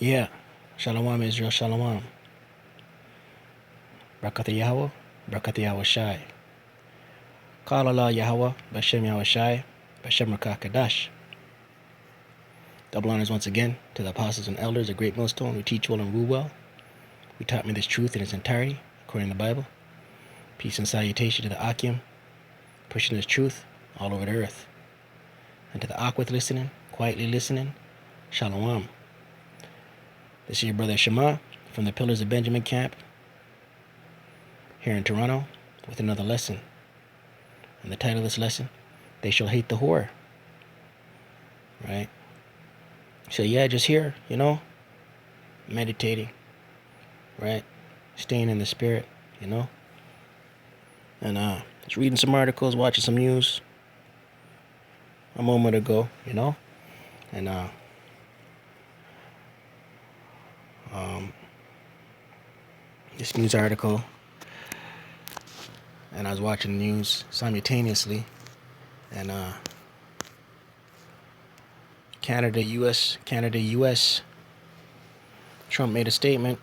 Yeah. Shalom Israel, shalom. Brakat YaHaWah, Brakat YaHaWaShi. Qala YaHaWah, BaHaSham YaHaWaShi, BaHaSham Qadash. Double honors once again to the apostles and elders, a great millstone. We teach well and rule well. We taught me this truth in its entirety, according to the Bible. Peace and salutation to the Akim, pushing this truth all over the earth. And to the Akwith listening, quietly listening, shalom. This is your brother Shema from the Pillars of Benjamin camp here in Toronto with another lesson. And the title of this lesson, They Shall Hate the Whore. Right? So yeah, just here, meditating, right? Staying in the spirit, and just reading some articles, watching some news a moment ago, and this news article, and I was watching the news simultaneously, and Canada, US. Trump made a statement,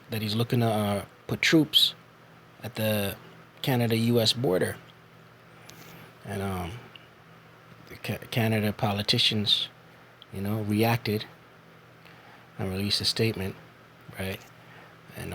that he's looking to put troops at the Canada-US border, and the Canada politicians, reacted and released a statement, right, and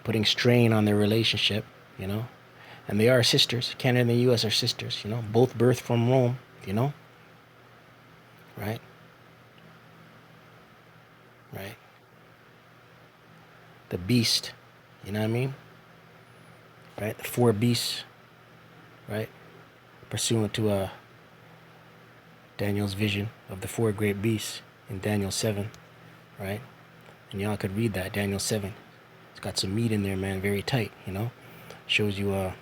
putting strain on their relationship, and they are sisters. Canada and the U.S. are sisters, both birthed from Rome, right? Right. The beast, you know what I mean? Right? The four beasts, right? Pursuant to Daniel's vision of the four great beasts in Daniel 7, right? And y'all could read that, Daniel 7. It's got some meat in there, man, very tight, Shows you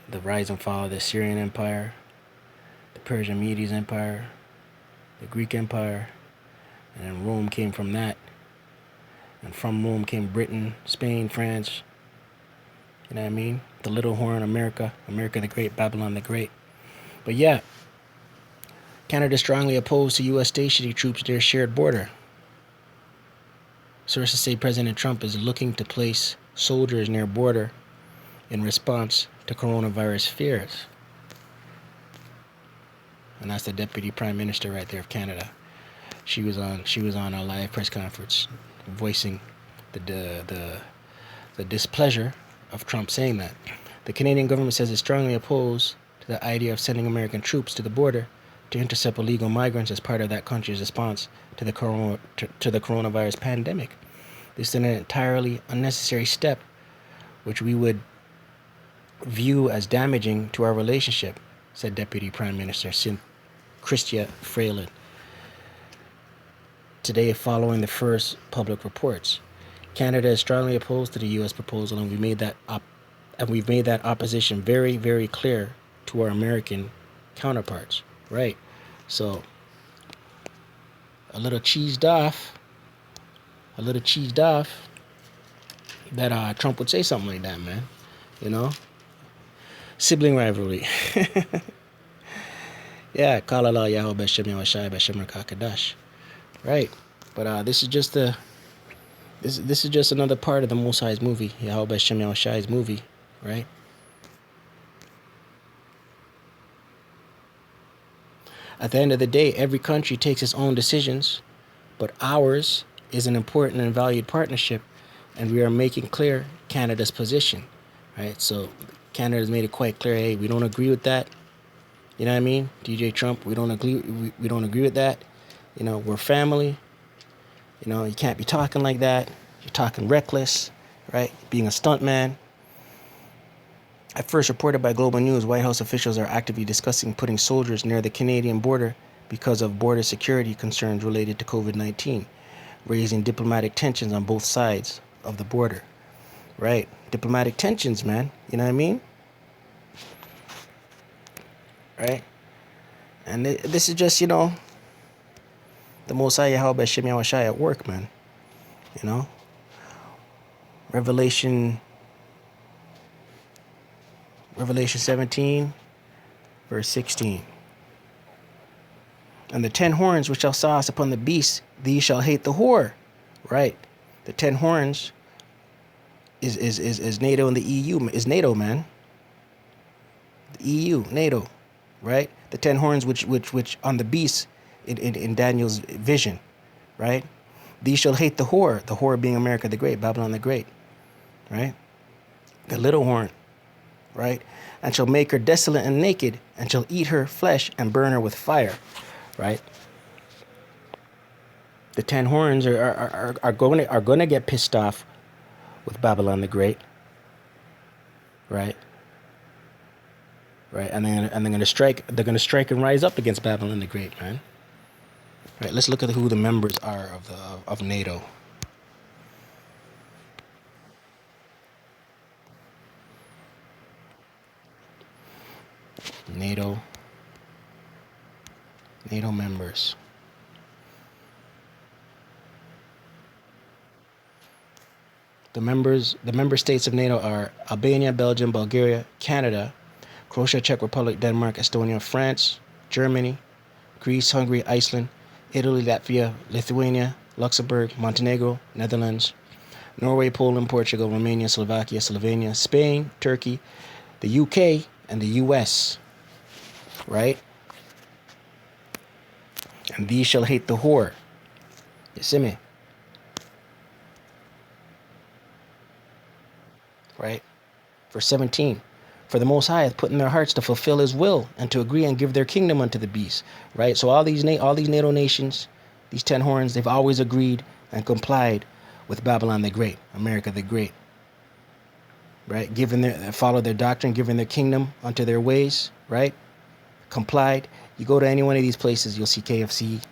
the rise and fall of the Assyrian Empire, the Persian Medes Empire, the Greek Empire, and then Rome came from that. And from Rome came Britain, Spain, France, you know what I mean? The little horn, America the Great, Babylon the Great. But yeah, Canada strongly opposed to U.S. stationing troops at their shared border. Sources say President Trump is looking to place soldiers near border in response to coronavirus fears. And that's the Deputy Prime Minister right there of Canada. She was on a live press conference voicing the displeasure of Trump saying that. The Canadian government says it's strongly opposed to the idea of sending American troops to the border to intercept illegal migrants as part of that country's response to the coronavirus pandemic. This is an entirely unnecessary step, which we would view as damaging to our relationship, said Deputy Prime Minister Chrystia Freeland today, following the first public reports. Canada is strongly opposed to the U.S. proposal, and we've made that opposition very, very clear to our American counterparts. Right. So a little cheesed off that Trump would say something like that, man. Sibling rivalry. Yeah, Qala YaHaWah, BaHaSham YaHaWaShi, BaHaSham Qadash. Right. But this is just another part of the Most High's movie, YaHaWah, BaHaSham YaHaWashi's movie, right? At the end of the day, every country takes its own decisions, but ours is an important and valued partnership, and we are making clear Canada's position, right? So Canada's made it quite clear, hey, we don't agree with that. You know what I mean? DJ Trump, we don't agree with that. We're family. You can't be talking like that. You're talking reckless, right? Being a stuntman. At first reported by Global News, White House officials are actively discussing putting soldiers near the Canadian border because of border security concerns related to COVID-19, raising diplomatic tensions on both sides of the border. Right? Diplomatic tensions, man. You know what I mean? Right? And this is just, the Most High YaHaWah BaHaSham YaHaWaShi at work, man. Revelation 17, verse 16. And the 10 horns which thou sawest upon the beast, these shall hate the whore. Right. The 10 horns is NATO and the EU. Is NATO, man. The EU, NATO. Right? The 10 horns which on the beast in Daniel's vision. Right? These shall hate the whore being America the Great, Babylon the Great. Right? The little horn. Right? And shall make her desolate and naked, and shall eat her flesh and burn her with fire. Right? The 10 horns are going to get pissed off with Babylon the Great. Right? Right? And they're going to strike. They're going to strike and rise up against Babylon the Great, man. Right? Let's look at who the members are of NATO. NATO members. The member states of NATO are Albania, Belgium, Bulgaria, Canada, Croatia, Czech Republic, Denmark, Estonia, France, Germany, Greece, Hungary, Iceland, Italy, Latvia, Lithuania, Luxembourg, Montenegro, Netherlands, Norway, Poland, Portugal, Romania, Slovakia, Slovenia, Spain, Turkey, the UK, and the US. Right? And these shall hate the whore. You see me? Right? Verse 17. For the Most High hath put in their hearts to fulfill his will, and to agree and give their kingdom unto the beast. Right? So all these NATO nations, these 10 horns, they've always agreed and complied with Babylon the Great, America the Great. Right? Followed their doctrine, giving their kingdom unto their ways. Right? Complied. You go to any one of these places, you'll see KFC,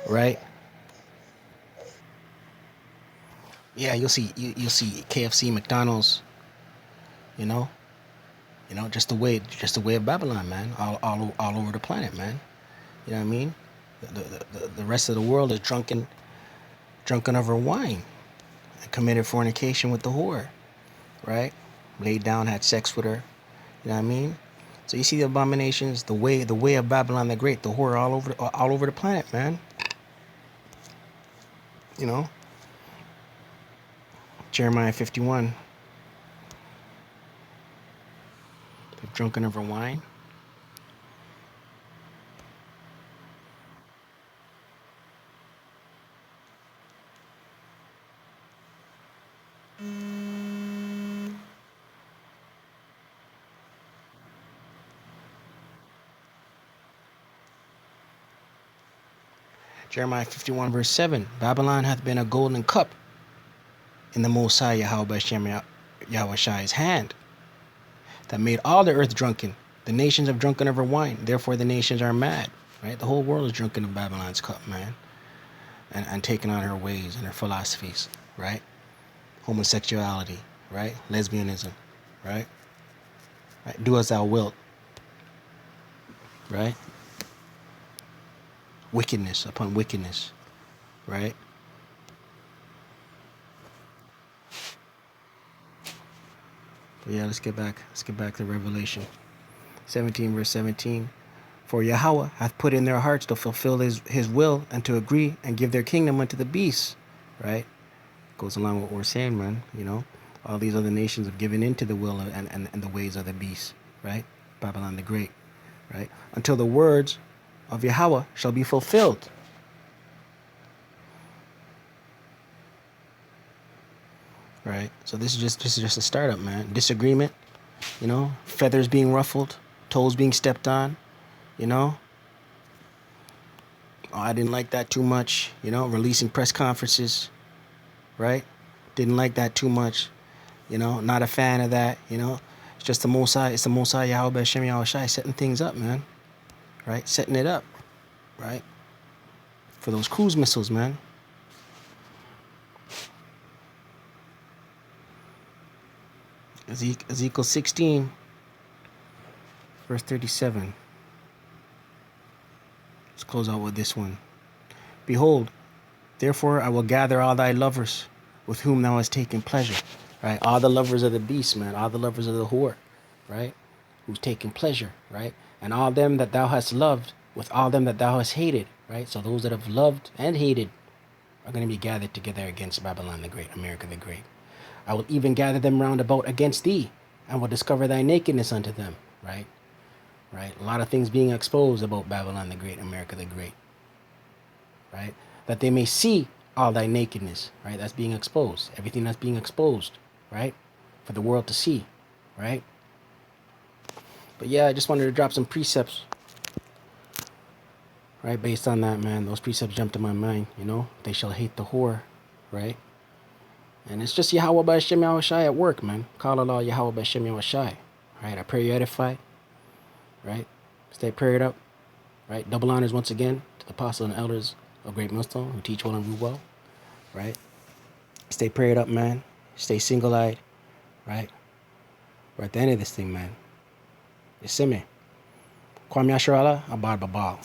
right? Yeah, you'll see KFC, McDonald's, you know, just the way of Babylon, man, all over the planet, man. You know what I mean? The rest of the world is drunken over wine, and committed fornication with the whore, right? Laid down, had sex with her. You know what I mean? So you see the abominations, the way of Babylon the Great, the whore all over the planet, man. You know, Jeremiah 51. They're drunken over wine. Jeremiah 51 verse 7. Babylon hath been a golden cup in the Most High YaHaWaShi YaHaWashi's hand, that made all the earth drunken. The nations have drunken over wine, therefore the nations are mad. Right? The whole world is drunken in Babylon's cup, man. And taking on her ways and her philosophies, right? Homosexuality, right? Lesbianism, right? Do as thou wilt, right? Wickedness upon wickedness, right? But yeah, let's get back to Revelation 17 verse 17. For YaHaWah hath put in their hearts to fulfill his will, and to agree and give their kingdom unto the beast. Right? Goes along with what we're saying, man. You know, all these other nations have given into the will and the ways of the beast. Right? Babylon the Great. Right? Until the words of YaHaWah shall be fulfilled. Right? So this is just a startup, man. Disagreement, you know, feathers being ruffled, toes being stepped on, you know. Oh, I didn't like that too much, you know, releasing press conferences, right? Didn't like that too much, you know, not a fan of that, you know. It's just the Most High, BaHaSham, YaHaWaShi setting things up, man. Right? Setting it up, right? For those cruise missiles, man. Ezekiel 16, verse 37. Let's close out with this one. Behold, therefore I will gather all thy lovers with whom thou hast taken pleasure. Right? All the lovers of the beast, man. All the lovers of the whore, right? Who's taking pleasure, right? And all them that thou hast loved with all them that thou hast hated, right? So those that have loved and hated are going to be gathered together against Babylon the Great, America the Great. I will even gather them round about against thee, and will discover thy nakedness unto them, right? Right? A lot of things being exposed about Babylon the Great, America the Great, right? That they may see all thy nakedness, right? That's being exposed. Everything that's being exposed, right? For the world to see, right? But yeah, I just wanted to drop some precepts, right? Based on that, man. Those precepts jumped to my mind, you know? They shall hate the whore, right? And it's just YaHaWah BaHaSham YaHaWaShi at work, man. Call Allah YaHaWah BaHaSham YaHaWaShi. Right? I pray you edified. Right? Stay prayed up. Right? Double honors once again to the apostles and elders of Great Millstone who teach well and rule well. Right? Stay prayed up, man. Stay single-eyed. Right? We're at the end of this thing, man. You see me? Kwame Yasharala, Abad Babal.